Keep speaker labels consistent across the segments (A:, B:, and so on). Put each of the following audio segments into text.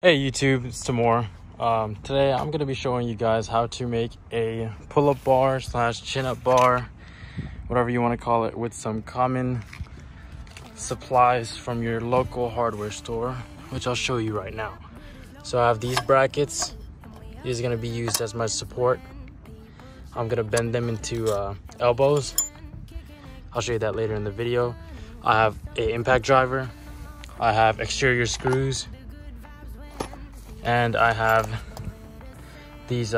A: Hey YouTube, it's Tamor. Today I'm going to be showing you guys how to make a pull-up bar / chin-up bar, whatever you want to call it, with some common supplies from your local hardware store, which I'll show you right now. So I have these brackets. These are going to be used as my support. I'm going to bend them into elbows. I'll show you that later in the video. I have an impact driver. I have exterior screws. And I have these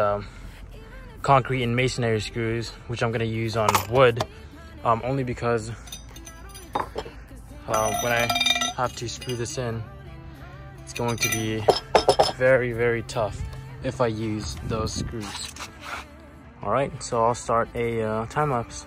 A: concrete and masonry screws, which I'm going to use on wood, only because when I have to screw this in, it's going to be very, very tough if I use those screws. All right, so I'll start a time lapse.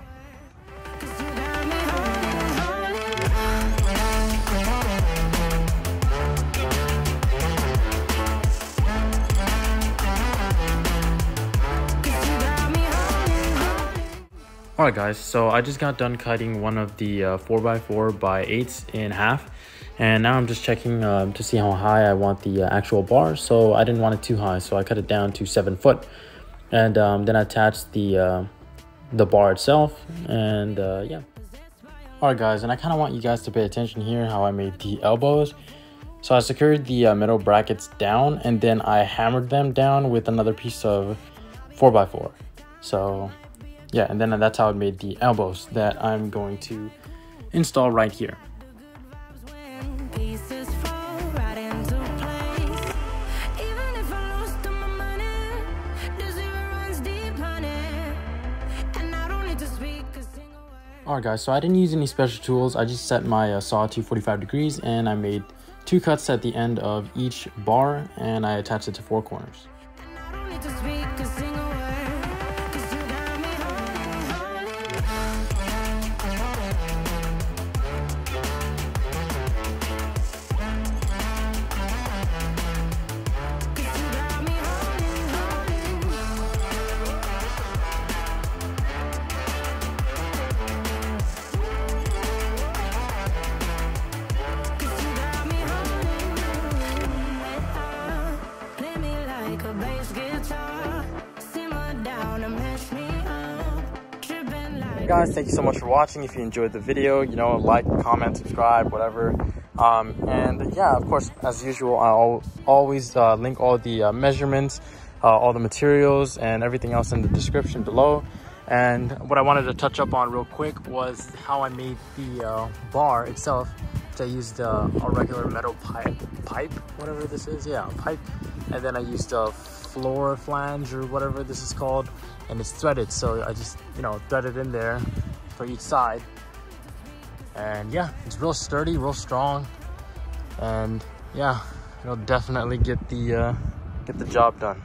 A: Alright guys, so I just got done cutting one of the 4x4 by 8s in half, and now I'm just checking to see how high I want the actual bar. So I didn't want it too high, so I cut it down to 7 foot, and then I attached the bar itself, and yeah. Alright guys, and I kind of want you guys to pay attention here how I made the elbows. So I secured the metal brackets down, and then I hammered them down with another piece of 4x4. So yeah, and then that's how I made the elbows that I'm going to install right here. Alright guys, so I didn't use any special tools. I just set my saw to 45 degrees, and I made 2 cuts at the end of each bar, and I attached it to 4 corners. Guys, thank you so much for watching. If you enjoyed the video, like, comment, subscribe, whatever. And yeah, of course, as usual, I'll always link all the measurements, all the materials, and everything else in the description below. And what I wanted to touch up on real quick was how I made the bar itself. I used a regular metal pipe, whatever this is, yeah, pipe, and then I used a Floor Flange or whatever this is called, and it's threaded, so I just threaded in there for each side, and yeah, it's real sturdy, real strong, and yeah, it'll definitely get the job done.